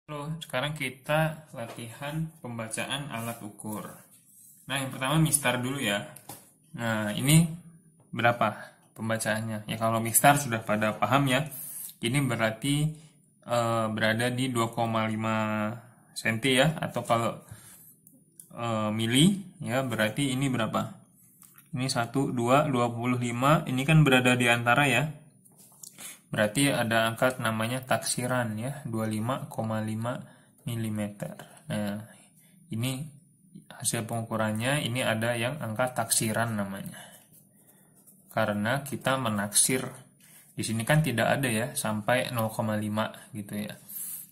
Halo, sekarang kita latihan pembacaan alat ukur. Nah, yang pertama mistar dulu ya. Nah, ini berapa pembacaannya? Ya, kalau mistar sudah pada paham ya. Ini berarti berada di 2,5 cm ya. Atau kalau mili ya, berarti ini berapa? Ini 1, 2, 25. Ini kan berada di antara ya. Berarti ada angka namanya taksiran ya, 25,5 mm. Nah, ini hasil pengukurannya, ini ada yang angka taksiran namanya. Karena kita menaksir. Di sini kan tidak ada ya, sampai 0,5 gitu ya.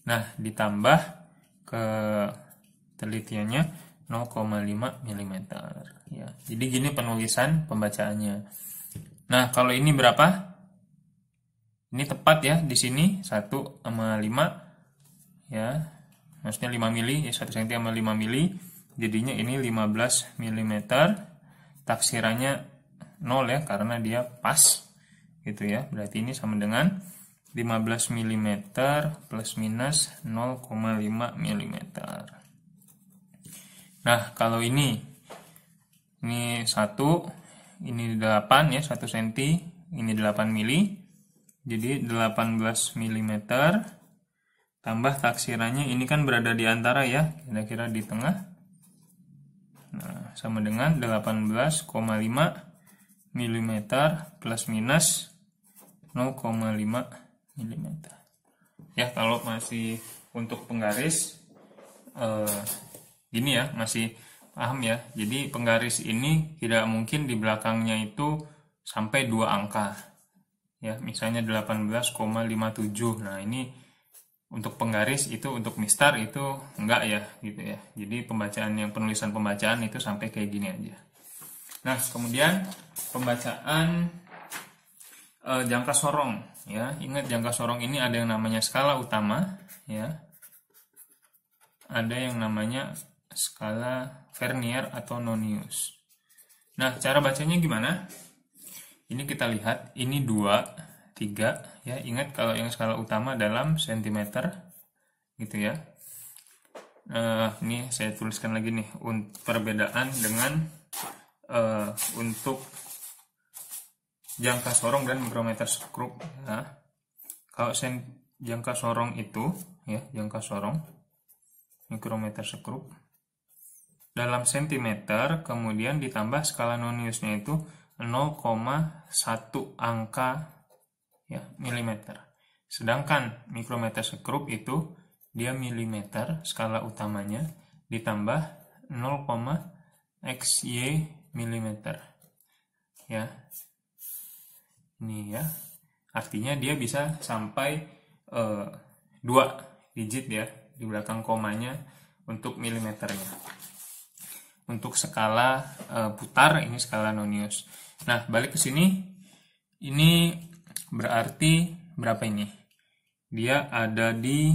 Nah, ditambah ke telitiannya 0,5 mm ya. Jadi gini penulisan pembacaannya. Nah, kalau ini berapa? Ini tepat ya, di sini 1,5 ya, maksudnya 5 mili ya, 1 cm sama 5 mili, jadinya ini 15 mm. Taksirannya 0 ya, karena dia pas gitu ya, berarti ini sama dengan 15 mm plus minus 0,5 mm. Nah, kalau ini 1, ini 8 ya, 1 cm, ini 8 mili. Jadi 18 mm tambah taksirannya, ini kan berada di antara ya, kira-kira di tengah. Nah, sama dengan 18,5 mm plus minus 0,5 mm. Ya, kalau masih untuk penggaris gini ya, masih paham ya. Jadi penggaris ini tidak mungkin di belakangnya itu sampai 2 angka. Ya, misalnya 18,57. Nah, ini untuk penggaris, itu untuk mistar itu enggak ya gitu ya. Jadi penulisan pembacaan itu sampai kayak gini aja. Nah, kemudian pembacaan jangka sorong ya. Ingat, jangka sorong ini ada yang namanya skala utama ya. Ada yang namanya skala Vernier atau Nonius. Nah, cara bacanya gimana? Ini kita lihat, ini 2, 3 ya. Ingat kalau yang skala utama dalam sentimeter gitu ya. Ini saya tuliskan lagi nih perbedaan dengan untuk jangka sorong dan mikrometer skrup ya. Kalau jangka sorong itu ya, jangka sorong mikrometer skrup dalam sentimeter, kemudian ditambah skala Noniusnya itu 0,1 angka ya, milimeter. Sedangkan mikrometer skrup itu dia milimeter skala utamanya ditambah 0,xy milimeter. Ya. Ini ya. Artinya dia bisa sampai 2 digit ya di belakang komanya untuk milimeternya. Untuk skala putar, ini skala Nonius. Nah, balik ke sini. Ini berarti berapa ini? Dia ada di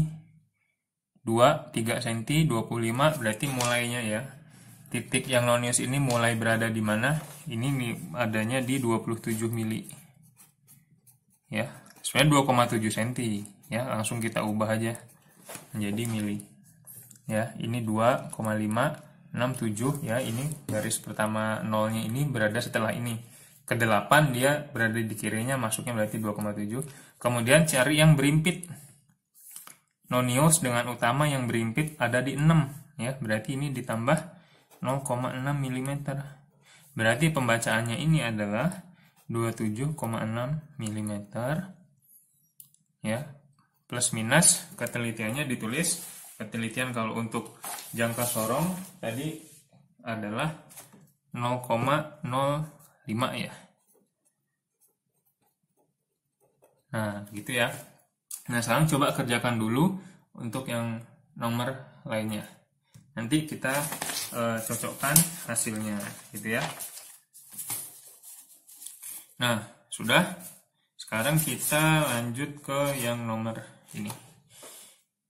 2, 3 cm, 25, berarti mulainya ya. Titik yang Nonius ini mulai berada di mana? Ini adanya di 27 mili. Ya, sebenarnya 2,7 cm ya, langsung kita ubah aja menjadi mili. Ya, ini 2,567 ya, ini garis pertama nolnya ini berada setelah ini. Ke-8 dia berada di kirinya, masuknya berarti 2,7. Kemudian cari yang berimpit. Nonius dengan utama yang berimpit ada di 6 ya, berarti ini ditambah 0,6 mm. Berarti pembacaannya ini adalah 27,6 mm ya. Plus minus ketelitiannya ditulis. Ketelitian kalau untuk jangka sorong tadi adalah 0,05 ya. Nah, gitu ya. Nah, sekarang coba kerjakan dulu untuk yang nomor lainnya. Nanti kita cocokkan hasilnya, gitu ya. Nah, sudah. Sekarang kita lanjut ke yang nomor ini.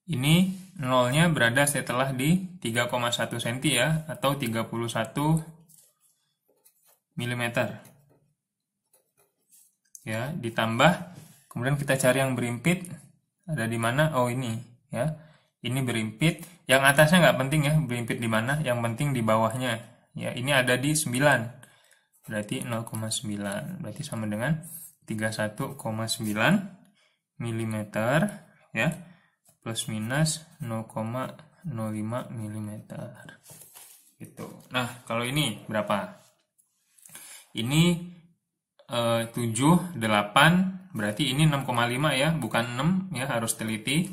Ini nolnya berada setelah di 3,1 cm ya, atau 31 mm. Ya, ditambah, kemudian kita cari yang berimpit. Ada di mana? Oh, ini ya. ini berimpit. Yang atasnya nggak penting ya, berimpit di mana, yang penting di bawahnya. Ya, ini ada di 9. Berarti 0,9. Berarti sama dengan 31,9 mm ya. Plus minus 0,05 mm. Gitu. Nah, kalau ini berapa? Ini 7, 8, berarti ini 6,5 ya, bukan 6 ya, harus teliti.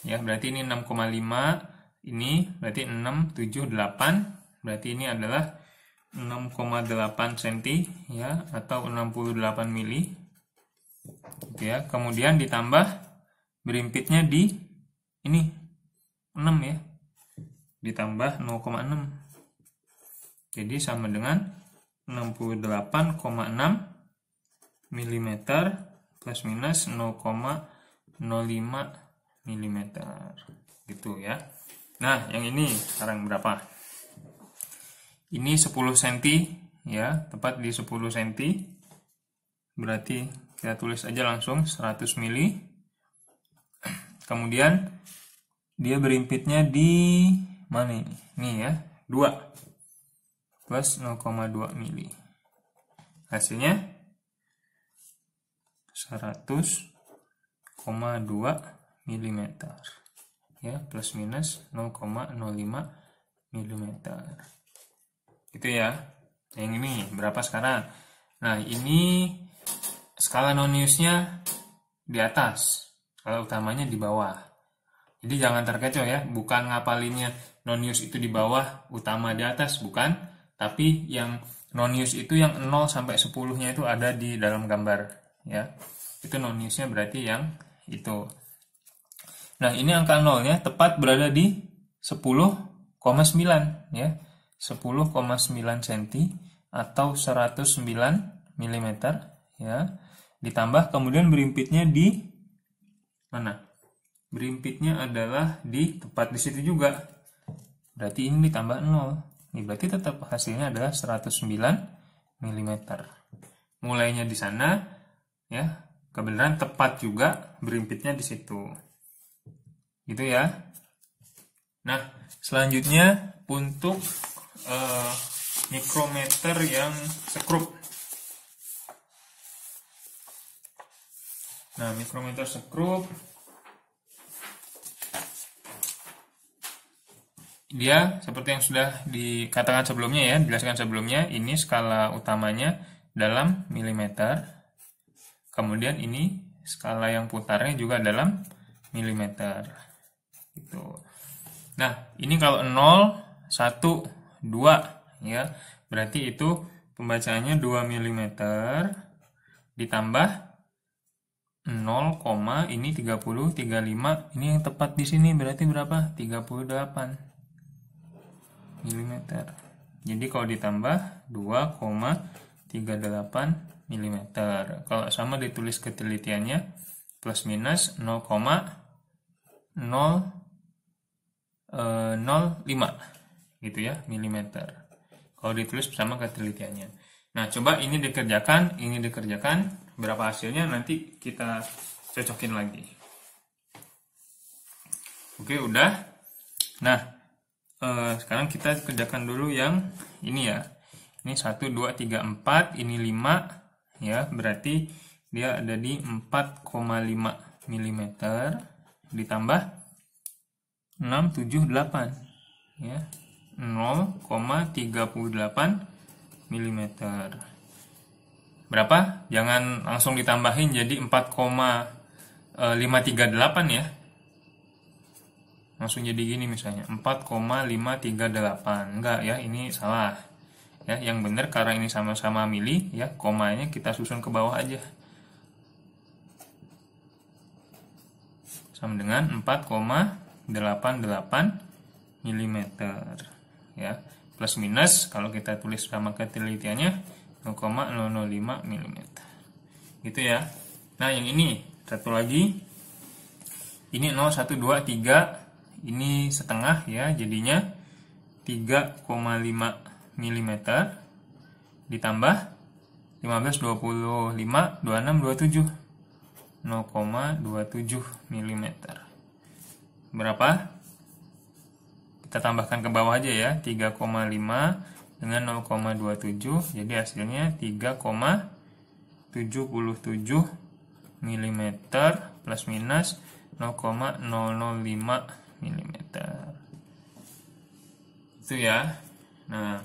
Ya, berarti ini 6,5, ini berarti 6, 7, 8, berarti ini adalah 6,8 cm ya, atau 68 mili. Gitu ya. Kemudian ditambah berimpitnya di ini 6 ya, ditambah 0,6. Jadi sama dengan 68,6 mm plus minus 0,05 mm gitu ya. Nah, yang ini sekarang berapa? Ini 10 cm ya, tepat di 10 cm. Berarti kita tulis aja langsung 100 mili. Kemudian dia berimpitnya di mana ini? Nih ya, 2 plus 0,2 mili. Hasilnya 100,2 mm ya, plus minus 0,05 mm. Gitu ya. Yang ini berapa sekarang? Nah, ini skala noniusnya di atas, skala utamanya di bawah. Jadi jangan terkecoh ya, bukan ngapalinnya nonius itu di bawah, utama di atas, bukan. Tapi yang nonius itu yang 0 sampai 10-nya itu ada di dalam gambar ya. Itu noniusnya berarti yang itu. Nah, ini angka 0-nya tepat berada di 10,9 ya. 10,9 cm atau 109 mm ya. Ditambah kemudian berimpitnya di mana? Berimpitnya adalah di tepat di situ juga. Berarti ini ditambah 0. Ini berarti tetap hasilnya adalah 109 mm. Mulainya di sana ya. Kebenaran tepat juga berimpitnya di situ. Gitu ya. Nah, selanjutnya untuk mikrometer yang sekrup. Nah, mikrometer sekrup dia seperti yang sudah dikatakan sebelumnya ya, dijelaskan sebelumnya, ini skala utamanya dalam milimeter. Kemudian ini skala yang putarnya juga dalam milimeter. Gitu. Nah, ini kalau 0, 1, 2 ya, berarti itu pembacaannya 2 mm ditambah 0, ini 30, 35, ini yang tepat di sini berarti berapa? 38 mm. Jadi kalau ditambah 2,38 mm. Kalau sama ditulis ketelitiannya plus minus 0,005 gitu ya, milimeter. Kalau ditulis bersama ketelitiannya. Nah, coba ini dikerjakan, berapa hasilnya nanti kita cocokin lagi. Oke, udah. Nah, sekarang kita kerjakan dulu yang ini ya. Ini 1, 2, 3, 4, ini 5 ya, berarti dia ada di 4,5 mm ditambah 6, 7, 8 ya. 0,38 mm. Berapa? Jangan langsung ditambahin jadi 4,538 ya. Langsung jadi gini misalnya, 4,538. Enggak ya, ini salah. Ya, yang benar karena ini sama-sama mili ya, komanya kita susun ke bawah aja. Sama dengan 4,88 mm. Ya, plus minus kalau kita tulis sama ketelitiannya 0,005 mm. Gitu ya. Nah, yang ini satu lagi. Ini 0, 1, 2, 3. Ini setengah ya, jadinya 3,5 mm ditambah 15, 25, 26, 27. 0,27 mm. Berapa? Kita tambahkan ke bawah aja ya, 3,5 dengan 0,27, jadi hasilnya 3,77 mm plus minus 0,005 mm. Itu ya. Nah,